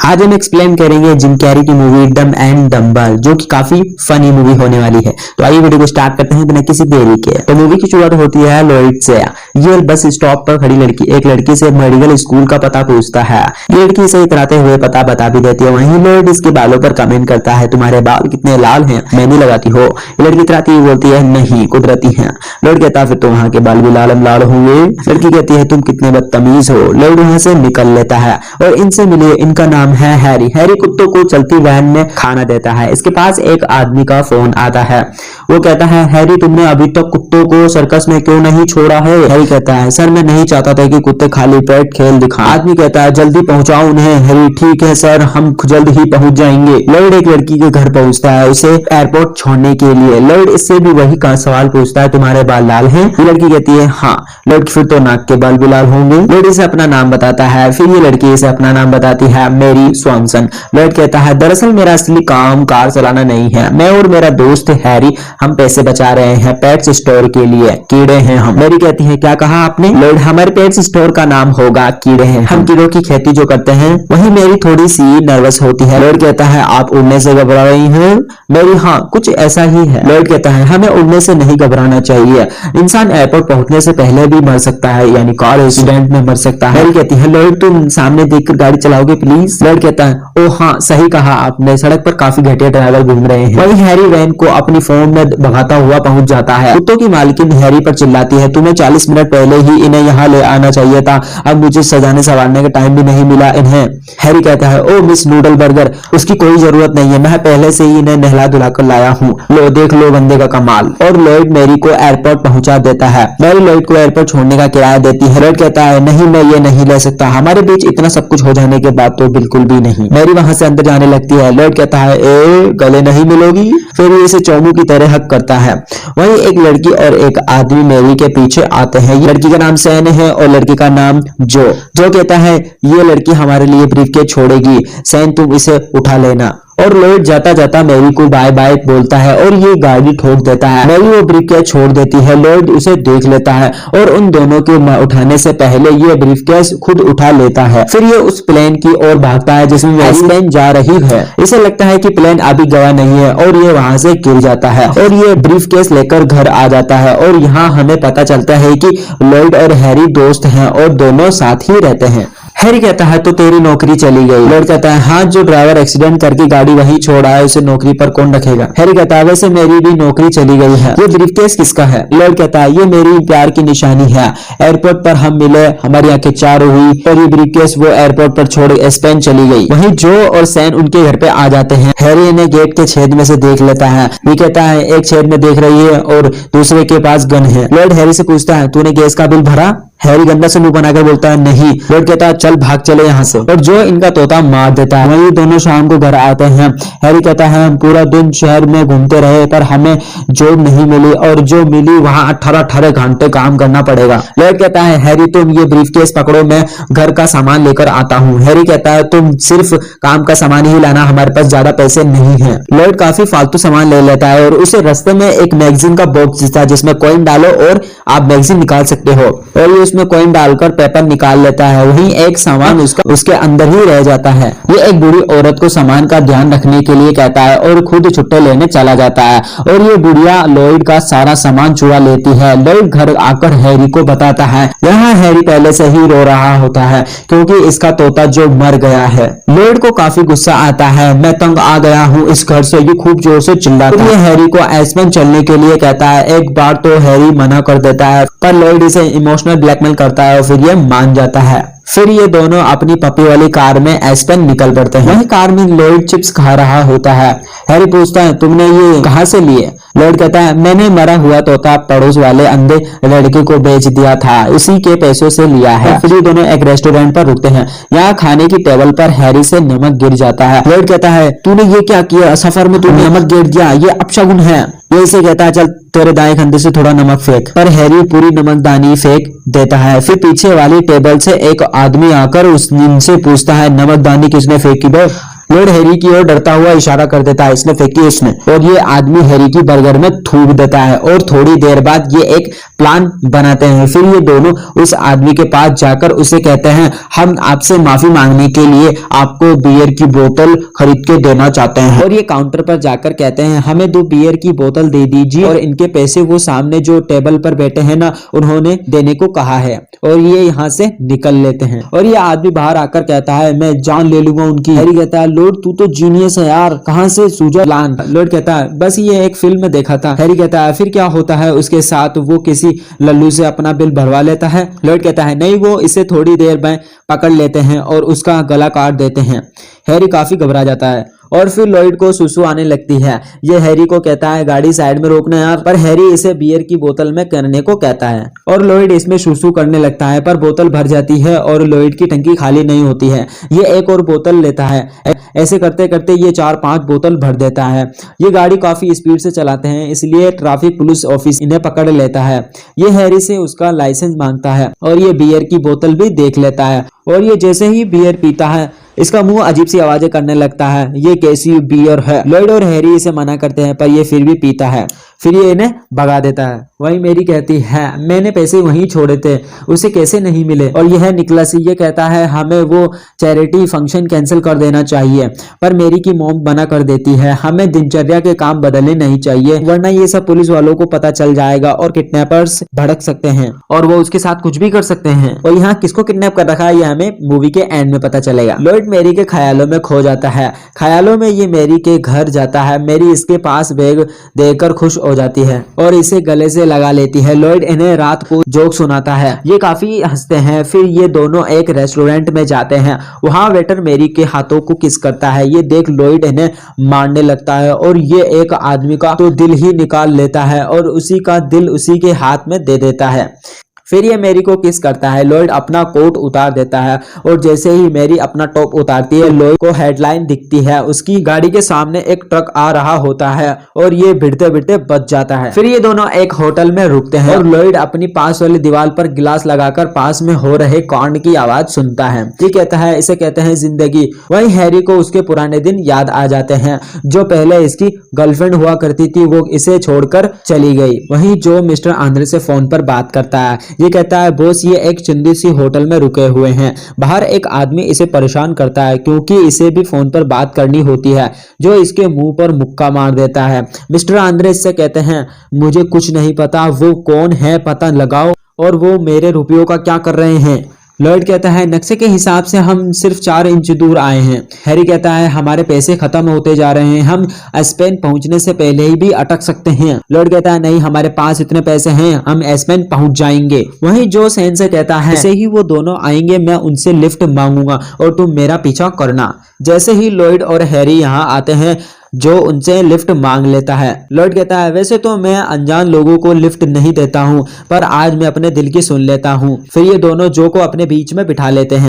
आज हम एक्सप्लेन करेंगे जिम कैरी की मूवी डम एंड डम्बर, जो कि काफी फनी मूवी होने वाली है। तो आइए वीडियो को स्टार्ट करते हैं बिना किसी देरी के। तो मूवी की शुरुआत होती है लॉयड से। ये बस स्टॉप पर खड़ी लड़की एक लड़की से मेडिकल स्कूल का पता पूछता है। ये लड़की इसे इतराते हुए पता बता भी देती है। वहीं लॉयड इसके बालों पर कमेंट करता है, तुम्हारे बाल कितने लाल हैं, मेहंदी लगाती हो? ये लड़की इतराती हुई बोलती है, नहीं कुदरती है। लॉयड कहता है, फिर तो वहां के बाल भी लाल होंगे। लड़की कहती है, तुम कितने बदतमीज हो। लॉयड वहां से निकल लेता है और इनसे मिले। इनका नाम है हैरी। हैरी कुत्तों को चलती वैन में खाना देता है। इसके पास एक आदमी का फोन आता है। वो कहता है, हैरी तुमने अभी तक कुत्तों को सर्कस में क्यों नहीं छोड़ा है? हैरी कहता है, सर मैं नहीं चाहता था कि कुत्ते खाली पेट खेल दिखाएं। आदमी कहता है, जल्दी पहुंचाओ उन्हें। हैरी, ठीक है सर, हम जल्द ही पहुंच जाएंगे। लॉयड एक लड़की के घर पहुंचता है उसे एयरपोर्ट छोड़ने के लिए। लॉयड इससे भी वही का सवाल पूछता है, तुम्हारे बाल लाल हैं? ये लड़की कहती है, हाँ। लॉयड, फिर तो नाक के बाल भी लाल होंगे। लॉयड इसे अपना नाम बताता है। फिर ये लड़की इसे अपना नाम बताती है, मेरी स्वॉनसन। लॉयड कहता है, दरअसल मेरा असली काम कार चलाना नहीं है। मैं और मेरा दोस्त हैरी हम पैसे बचा रहे हैं पेट्स स्टोर के लिए। कीड़े हैं हम। मेरी कहती है, क्या कहा आपने? लॉयड, हमारे पेट्स स्टोर का नाम होगा कीड़े हैं। हम कीड़ों की खेती जो करते हैं। वहीं मेरी थोड़ी सी नर्वस होती है। लॉयड कहता है, आप उड़ने से घबरा रही हैं? मेरी, हाँ कुछ ऐसा ही है। लॉयड कहता है, हमें उड़ने से नहीं घबराना चाहिए। इंसान एयरपोर्ट पहुंचने से पहले भी मर सकता है, यानी कार एक्सीडेंट में मर सकता है। मेरी कहती है, लॉयड तुम सामने देखकर गाड़ी चलाओगे प्लीज? लॉयड कहता है, ओ हाँ सही कहा आपने, सड़क पर काफी घटिया ड्राइवर घूम रहे हैं। वही हैरी वैन को अपनी फोन में भगाता हुआ पहुंच जाता है। कुत्तों की मालकिन हैरी पर चिल्लाती है, तुम्हें 40 मिनट पहले ही इन्हें यहाँ ले आना चाहिए था। अब मुझे सजाने संवारने का टाइम भी नहीं मिला इन्हें। हैरी कहता है, ओ मिस नूडल बर्गर, उसकी कोई जरूरत नहीं है, मैं पहले से ही इन्हें नहला धुला कर लाया हूँ। लो देख लो बंदे का कमाल। और लॉयड मैरी को एयरपोर्ट पहुंचा देता है। मैरी लॉयड को एयरपोर्ट छोड़ने का किराया देती है। लॉयड कहता है, नहीं मैं ये नहीं ले सकता, हमारे बीच इतना सब कुछ हो जाने के बाद तो बिल्कुल भी नहीं। मैरी वहां से अंदर जाने लगती है। लॉयड कहता है, ए गले नहीं मिलोगी? फिर ये इसे चौमू की तरह हक करता है। वहीं एक लड़की और एक आदमी मैरी के पीछे आते हैं। लड़की का नाम सैन है और लड़की का नाम जो कहता है, ये लड़की हमारे लिए ब्रीफकेस छोड़ेगी, सैन तुम इसे उठा लेना। और लॉयड जाता जाता मैरी को बाय बाय बोलता है और ये गाड़ी ठोक देता है। मैरी वो ब्रीफकेस छोड़ देती है। लॉयड उसे देख लेता है और उन दोनों के उठाने से पहले ये ब्रीफकेस खुद उठा लेता है। फिर ये उस प्लेन की ओर भागता है जिसमें प्लेन जा रही है। इसे लगता है कि प्लेन अभी गया नहीं है और ये वहां से गिर जाता है और ये ब्रीफकेस लेकर घर आ जाता है। और यहाँ हमें पता चलता है कि लॉयड और हैरी दोस्त हैं और दोनों साथ ही रहते हैं। हैरी कहता है, तो तेरी नौकरी चली गई? लॉयड कहता है, हाँ जो ड्राइवर एक्सीडेंट करके गाड़ी वहीं छोड़ा है उसे नौकरी पर कौन रखेगा? हैरी कहता है, वैसे मेरी भी नौकरी चली गई है। ये ब्रीफकेस किसका है? लॉयड कहता है, ये मेरी प्यार की निशानी है। एयरपोर्ट पर हम मिले, हमारी आंखें चार हुई और ये ब्रीफकेस वो एयरपोर्ट पर छोड़ स्पेन चली गई। वहीं जो और सैन उनके घर पे आ जाते हैं। हैरी इन्हें गेट के छेद में से देख लेता है। ये कहता है, एक छेद में देख रही है और दूसरे के पास गन है। लॉयड हैरी से पूछता है, तूने गैस का बिल भरा? हैरी गंदा से मुंह बनाकर बोलता है, नहीं। लॉयड कहता है, चल भाग चले यहाँ से। और जो इनका तोता मार देता है। वही दोनों शाम को घर आते हैं। हैरी कहता है, हम पूरा दिन शहर में घूमते रहे पर हमें जॉब नहीं मिली और जो मिली वहां 18 घंटे काम करना पड़ेगा। लॉयड कहता है, हैरी तुम ये ब्रीफकेस पकड़ो, मैं घर का सामान लेकर आता हूँ। हैरी कहता है, तुम सिर्फ काम का सामान ही लाना, हमारे पास ज्यादा पैसे नहीं है। लॉयड काफी फालतू सामान ले लेता है और उसे रास्ते में एक मैगजीन का बॉक्स देता है जिसमें कॉइन डालो और आप मैगजीन निकाल सकते हो। और ये उसमें कॉइन डालकर पेपर निकाल लेता है। वहीं एक सामान उसके अंदर ही रह जाता है। ये एक बूढ़ी औरत को सामान का ध्यान रखने के लिए कहता है और खुद छुट्टे लेने चला जाता है। और ये बुढ़िया लॉयड का सारा सामान चुरा लेती है। लॉयड घर आकर हैरी को बताता है। यहाँ हैरी पहले से ही रो रहा होता है क्योंकि इसका तोता जो मर गया है। लॉयड को काफी गुस्सा आता है। मैं तंग आ गया हूँ इस घर से, ये खूब जोर से चिल्लाता है। हैरी को एस्पेन चलने के लिए कहता है। एक बार तो हैरी मना कर देता है पर लॉयड इसे इमोशनल ब्लैकमेल करता है और फिर ये मान जाता है। फिर ये दोनों अपनी पपी वाली कार में एस्पेन निकल पड़ते हैं। वहीं कार में लॉयड चिप्स खा रहा होता है। हैरी पूछता है, तुमने ये कहां से लिए? लॉयड कहता है, मैंने मरा हुआ तोता पड़ोस वाले अंधे लड़के को बेच दिया था, उसी के पैसों से लिया है। फिर ये दोनों एक रेस्टोरेंट पर रुकते हैं। यहाँ खाने की टेबल पर हैरी से नमक गिर जाता है। लॉयड कहता है, तूने ये क्या किया? सफर में तूने नमक गिर दिया, ये अपशगुन है। ये इसे कहता है, चल तेरे दाएं कंधे से थोड़ा नमक फेंक। पर हैरी पूरी नमकदानी फेंक देता है। फिर पीछे वाली टेबल से एक आदमी आकर उनसे पूछता है, नमकदानी किसने फेंकी बे? लॉयड हैरी की ओर डरता हुआ इशारा कर देता है, इसने फेंकी उसने, और ये आदमी हैरी की बर्गर में थूक देता है। और थोड़ी देर बाद ये एक प्लान बनाते हैं। फिर ये दोनों उस आदमी के पास जाकर उसे कहते हैं, हम आपसे माफी मांगने के लिए आपको बियर की बोतल खरीद के देना चाहते हैं। और ये काउंटर पर जाकर कहते हैं, हमें 2 बियर की बोतल दे दीजिए, और इनके पैसे वो सामने जो टेबल पर बैठे हैं ना, उन्होंने देने को कहा है। और ये यहाँ से निकल लेते हैं। और ये आदमी बाहर आकर कहता है, मैं जान ले लूंगा उनकी। हैरी कहता है, लॉर्ड तू तो जीनियस है यार, कहां से सूझा प्लान? लॉर्ड कहता है, बस ये एक फिल्म में देखा था। हैरी कहता है, फिर क्या होता है उसके साथ? वो किसी लल्लू से अपना बिल भरवा लेता है। लॉर्ड कहता है, नहीं, वो इसे थोड़ी देर में पकड़ लेते हैं और उसका गला काट देते हैं। हैरी काफी घबरा जाता है और फिर लॉयड को सुसु आने लगती है। ये हैरी को कहता है, गाड़ी साइड में रोकना यार, पर हैरी इसे बियर की बोतल में करने को कहता है और लॉयड इसमें सुसु करने लगता है, पर बोतल भर जाती है और लॉयड की टंकी खाली नहीं होती है। ये एक और बोतल लेता है। ऐसे करते करते ये 4-5 बोतल भर देता है। ये गाड़ी काफी स्पीड से चलाते हैं, इसलिए ट्रैफिक पुलिस ऑफिस इन्हें पकड़ लेता है। ये हैरी से उसका लाइसेंस मांगता है और ये बियर की बोतल भी देख लेता है। और ये जैसे ही बियर पीता है, इसका मुंह अजीब सी आवाजें करने लगता है। ये कैसी बियर है? लॉयड और हैरी इसे मना करते हैं, पर ये फिर भी पीता है। फिर ये इन्हें भगा देता है। वहीं मेरी कहती है, मैंने पैसे वहीं छोड़े थे, उसे कैसे नहीं मिले? और यह निकलस ये कहता है, हमें वो चैरिटी फंक्शन कैंसिल कर देना चाहिए, पर मेरी की मॉम मना कर देती है। हमें दिनचर्या के काम बदलने नहीं चाहिए, वरना ये सब पुलिस वालों को पता चल जाएगा और किडनैपर्स भड़क सकते हैं और वो उसके साथ कुछ भी कर सकते हैं। और यहाँ किसको किडनैप कर रखा है ये हमें मूवी के एंड में पता चलेगा। लॉयड मैरी के ख्यालों में खो जाता है। ख्यालों में ये मैरी के घर जाता है। मैरी इसके पास बैग देखकर खुश हो जाती है और इसे गले से लगा लेती है। लॉयड इन्हें रात को जोक सुनाता है। ये काफी हंसते हैं। फिर ये दोनों एक रेस्टोरेंट में जाते हैं। वहां वेटर मैरी के हाथों को किस करता है। ये देख लॉयड इन्हें मारने लगता है और ये एक आदमी का तो दिल ही निकाल लेता है और उसी का दिल उसी के हाथ में दे देता है। फिर ये मैरी को किस करता है। लॉयड अपना कोट उतार देता है और जैसे ही मैरी अपना टॉप उतारती है, लॉयड को हेडलाइन दिखती है। उसकी गाड़ी के सामने एक ट्रक आ रहा होता है और ये भिड़ते भिड़ते बच जाता है। फिर ये दोनों एक होटल में रुकते हैं और लॉयड अपनी पास वाली दीवार पर गिलास लगाकर पास में हो रहे कांड की आवाज सुनता है। ये कहता है, इसे कहते हैं जिंदगी। वहीं हैरी को उसके पुराने दिन याद आ जाते हैं। जो पहले इसकी गर्लफ्रेंड हुआ करती थी, वो इसे छोड़कर चली गई। वहीं जो मिस्टर आंद्रे से फोन पर बात करता है। ये कहता है, बॉस ये एक चुंदी सी होटल में रुके हुए हैं। बाहर एक आदमी इसे परेशान करता है क्योंकि इसे भी फोन पर बात करनी होती है, जो इसके मुंह पर मुक्का मार देता है। मिस्टर आंद्रे इससे कहते हैं, मुझे कुछ नहीं पता, वो कौन है पता लगाओ और वो मेरे रुपयों का क्या कर रहे हैं। लॉयड कहता है, नक्शे के हिसाब से हम सिर्फ 4 इंच दूर आए हैं। हैरी कहता है, हमारे पैसे खत्म होते जा रहे हैं, हम एस्पेन पहुंचने से पहले ही भी अटक सकते हैं। लॉयड कहता है, नहीं, हमारे पास इतने पैसे हैं, हम एस्पेन पहुंच जाएंगे। वहीं जो सेन से कहता है, जैसे ही वो दोनों आएंगे मैं उनसे लिफ्ट मांगूंगा और तुम मेरा पीछा करना। जैसे ही लॉयड और हैरी यहाँ आते हैं, जो उनसे लिफ्ट मांग लेता है। लॉयड कहता है, वैसे तो मैं अनजान लोगों को लिफ्ट नहीं देता हूँ, पर आज मैं अपने दिल की सुन लेता हूँ। फिर ये दोनों जो को अपने बीच में बिठा लेते हैं।